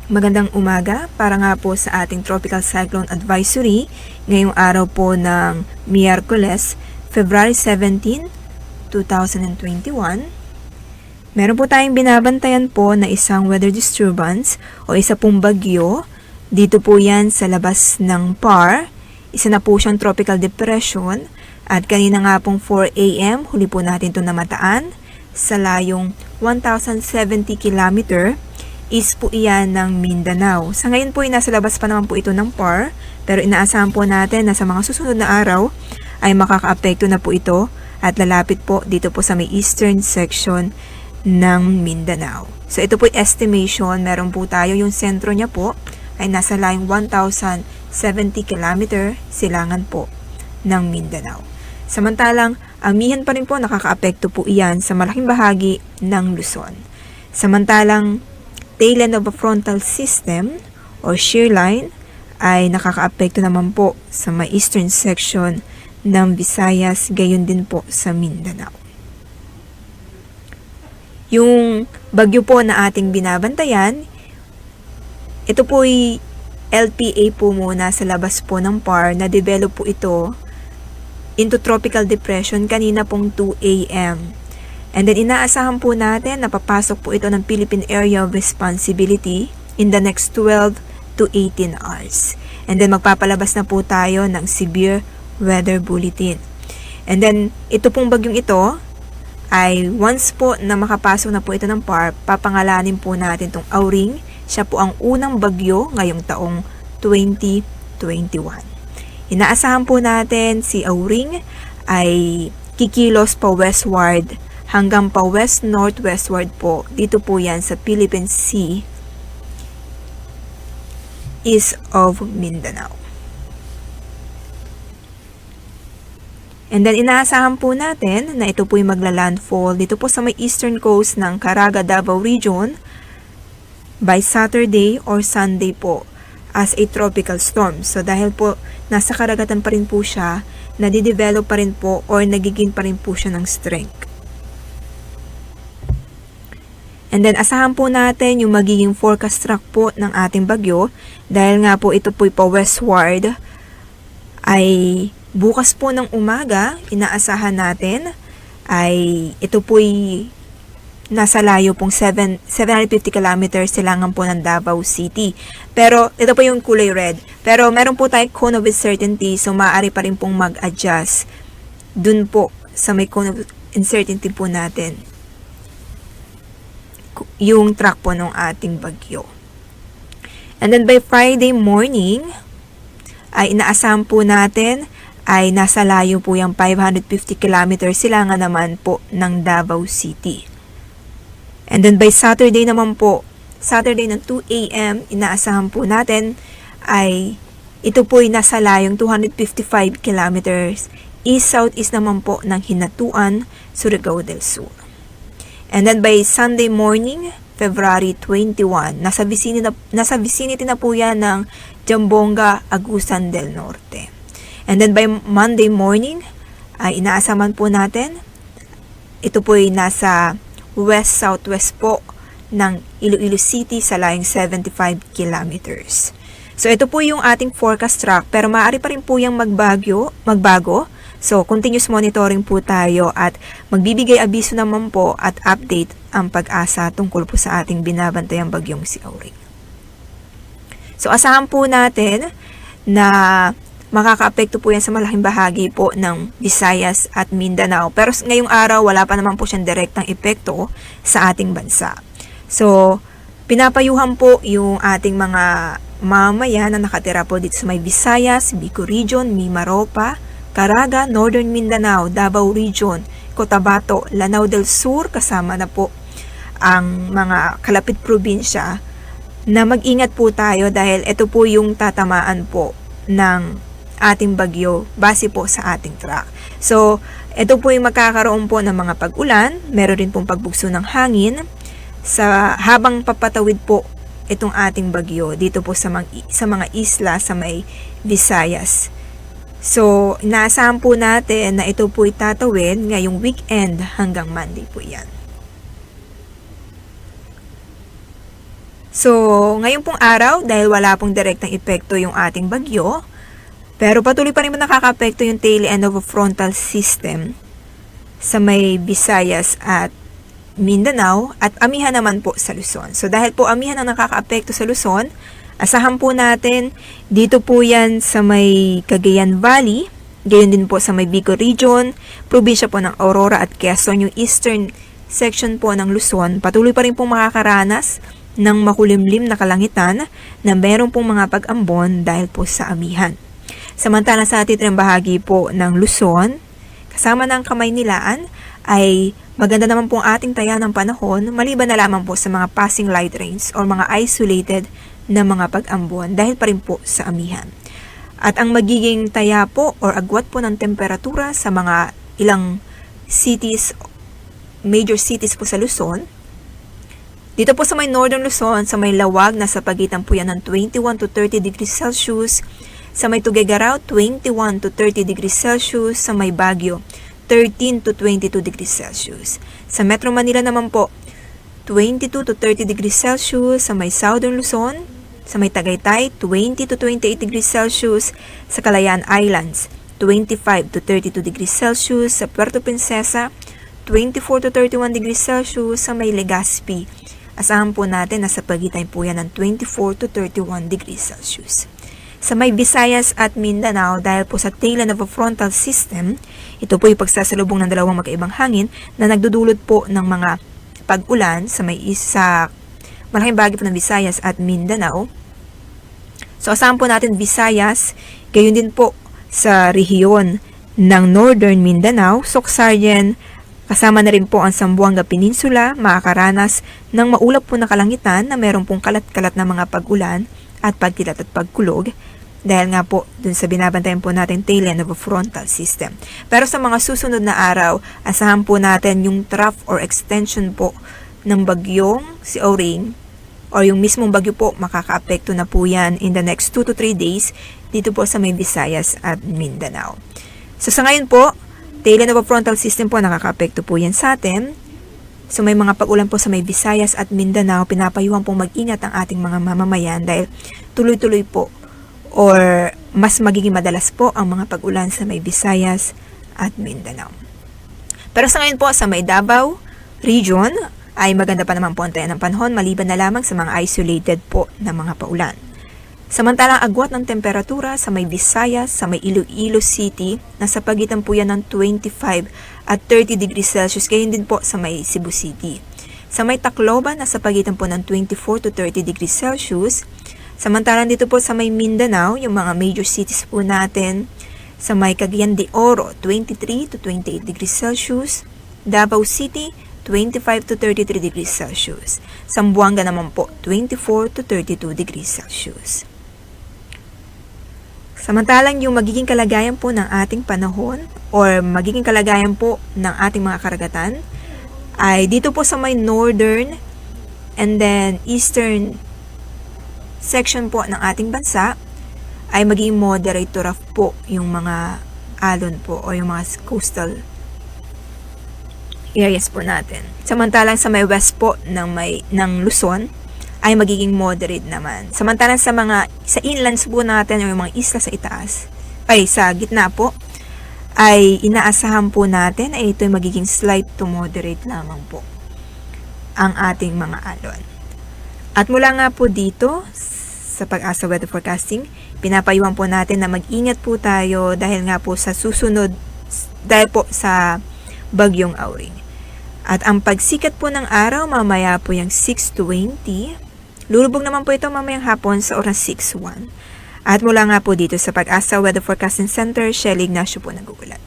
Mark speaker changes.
Speaker 1: Magandang umaga para nga po sa ating Tropical Cyclone Advisory ngayong araw po ng Miyerkules, February 17, 2021. Meron po tayong binabantayan po na isang weather disturbance o isa pong bagyo. Dito po yan sa labas ng PAR. Isa na po siyang tropical depression at kanina nga pong 4 a.m. huli po natin ito namataan sa layong 1,070 km. Is po iyan ng Mindanao. Sa ngayon po ay nasa labas pa naman po ito ng PAR, pero inaasahan po natin na sa mga susunod na araw ay makakaapekto na po ito at lalapit po dito po sa may eastern section ng Mindanao. So ito po estimation, meron po tayo yung sentro niya po ay nasa layong 1,070 km silangan po ng Mindanao. Samantalang, amihan pa rin po nakakaapekto po iyan sa malaking bahagi ng Luzon. Samantalang, tail end of a frontal system or shear line ay nakakaapekto naman po sa may eastern section ng Visayas, gayon din po sa Mindanao. Yung bagyo po na ating binabantayan, ito po ay LPA po muna sa labas po ng PAR, na develop po ito into tropical depression kanina pong 2 a.m. And then inaasahan po natin na papasok po ito ng Philippine Area of Responsibility in the next 12 to 18 hours. And then magpapalabas na po tayo ng severe weather bulletin. And then ito pong bagyong ito ay once po na makapasok na po ito ng PAR, papangalanin po natin itong Auring. Siya po ang unang bagyo ngayong taong 2021. Inaasahan po natin si Auring ay kikilos pa westward hanggang pa west-northwestward po. Dito po yan sa Philippine Sea, east of Mindanao. And then inaasahan po natin na ito po yung magla-landfall dito po sa may eastern coast ng Caraga, Davao Region by Saturday or Sunday po as a tropical storm. So dahil po nasa karagatan pa rin po siya, nadidevelop pa rin po or nagiging pa rin po siya ng strength. And then asahan po natin yung magiging forecast track po ng ating bagyo dahil nga po ito po'y pa-westward ay bukas po ng umaga, inaasahan natin ay ito po'y nasa layo pong 750 km silangan po ng Davao City. Pero ito po yung kulay red. Pero meron po tayong cone of uncertainty, so maaari pa rin pong mag-adjust dun po sa may cone of uncertainty po natin yung track po ng ating bagyo. And then by Friday morning, ay inaasahan po natin ay nasa layo po yung 550 km silangan naman po ng Davao City. And then by Saturday naman po, Saturday ng 2 a.m., inaasahan po natin ay ito po ay nasa layong 255 km east-southeast naman po ng Hinatuan, Surigao del Sur. And then by Sunday morning, February 21, nasa vicinity na po yan ng Zamboanga, Agusan del Norte. And then by Monday morning, ay inaasaman po natin, ito po ay nasa west-southwest po ng Iloilo City sa layong 75 kilometers. So ito po yung ating forecast track, pero maaari pa rin po yung magbago. So, continuous monitoring po tayo at magbibigay abiso naman po at update ang pag-asa tungkol po sa ating binabantayang bagyong si Auring. So, asahan po natin na makakaapekto po yan sa malaking bahagi po ng Visayas at Mindanao. Pero ngayong araw, wala pa naman po siyang direktang epekto sa ating bansa. So, pinapayuhan po yung ating mga mamamayan na nakatira po dito sa may Visayas, Bicol Region, Mimaropa, Caraga, Northern Mindanao, Davao Region, Cotabato, Lanao del Sur, kasama na po ang mga kalapit probinsya na mag-ingat po tayo dahil ito po yung tatamaan po ng ating bagyo base po sa ating track. So, ito po yung magkakaroon po ng mga pag-ulan, meron rin pong pagbugso ng hangin sa habang papatawid po itong ating bagyo dito po sa mga isla sa may Visayas. So, inaasahan po natin na ito po itatawid ngayong weekend hanggang Monday po yan. So, ngayon pong araw, dahil wala pong direktang epekto yung ating bagyo, pero patuloy pa rin po nakaka-apekto yung tail end of a frontal system sa may Visayas at Mindanao at amihan naman po sa Luzon. So, dahil po amihan ang nakaka-apekto sa Luzon, asahan po natin, dito po yan sa may Cagayan Valley, gayon din po sa may Bicol Region, probinsya po ng Aurora at Quezon, yung eastern section po ng Luzon, patuloy pa rin po makakaranas ng makulimlim na kalangitan na meron pong mga pag-ambon dahil po sa amihan. Samantala sa ating bahagi po ng Luzon, kasama ng Kamaynilaan, ay maganda naman pong ating taya ng panahon maliban na lamang po sa mga passing light rains or mga isolated na mga pag-ambon dahil pa rin po sa amihan. At ang magiging taya po or agwat po ng temperatura sa mga ilang cities, major cities po sa Luzon, dito po sa may Northern Luzon, sa may Lawag, nasa pagitan po yan ng 21 to 30 degrees Celsius. Sa may Tuguegarao, 21 to 30 degrees Celsius. Sa may Baguio, 13 to 22 degrees Celsius. Sa Metro Manila naman po, 22 to 30 degrees Celsius. Sa may Southern Luzon, sa may Tagaytay, 20 to 28 degrees Celsius. Sa Kalayaan Islands, 25 to 32 degrees Celsius. Sa Puerto Princesa, 24 to 31 degrees Celsius. Sa may Legazpi, asahan po natin na sa pagitan po yan ng 24 to 31 degrees Celsius. Sa may Visayas at Mindanao, dahil po sa tail end of a frontal system, ito po yung pagsasalubong ng dalawang magkaibang hangin na nagdudulot po ng mga pag-ulan sa may isa malaking bahagi po ng Visayas at Mindanao. So asahan po natin Visayas, gayon din po sa rehiyon ng Northern Mindanao, Soxargen, kasama na rin po ang Zamboanga Peninsula, makakaranas ng maulap po na kalangitan na meron pong kalat-kalat na mga pag-ulan at pagkilat at pagkulog dahil nga po dun sa binabantayan po natin tail end of a frontal system. Pero sa mga susunod na araw, asahan po natin yung trough or extension po ng bagyong si Auring or yung mismong bagyo po makaka-apekto na po yan in the next 2 to 3 days dito po sa may Visayas at Mindanao. So sa ngayon po, tail end of a frontal system po nakaka-apekto po yan sa atin. So may mga pag-ulan po sa may Visayas at Mindanao, pinapayuhan pong mag-ingat ang ating mga mamamayan dahil tuloy-tuloy po or mas magiging madalas po ang mga pag-ulan sa may Visayas at Mindanao. Pero sa ngayon po sa may Davao Region ay maganda pa naman po ang tayo ng panahon maliban na lamang sa mga isolated po na mga paulan. Samantalang agwat ng temperatura sa may Visayas, sa may Iloilo City, nasa pagitan po yan ng 25 at 30 degrees Celsius, gayon din po sa may Cebu City. Sa may Tacloban, nasa pagitan po ng 24 to 30 degrees Celsius. Samantalang dito po sa may Mindanao, yung mga major cities po natin, sa may Cagayan de Oro, 23 to 28 degrees Celsius. Davao City, 25 to 33 degrees Celsius. Zamboanga naman po, 24 to 32 degrees Celsius. Samantalang yung magiging kalagayan po ng ating panahon or magiging kalagayan po ng ating mga karagatan ay dito po sa may northern and then eastern section po ng ating bansa ay magiging moderate to rough po yung mga alon po o yung mga coastal areas po natin. Samantalang sa may west po ng Luzon ay magiging moderate naman. Samantalang sa inlands po natin, yung mga isla sa itaas, sa gitna po, ay inaasahan po natin ay ito ay magiging slight to moderate lamang po ang ating mga alon. At mula nga po dito, sa Pag-asa Weather Forecasting, pinapayuhan po natin na mag-ingat po tayo dahil nga po sa dahil po sa bagyong Auring. At ang pagsikat po ng araw, mamaya po yung 6:20. Lulubog naman po ito mamayang hapon sa oras 6:01. At mula nga po dito sa Pag-asa Weather Forecasting Center, Shelly Ignacio po nag-uulat.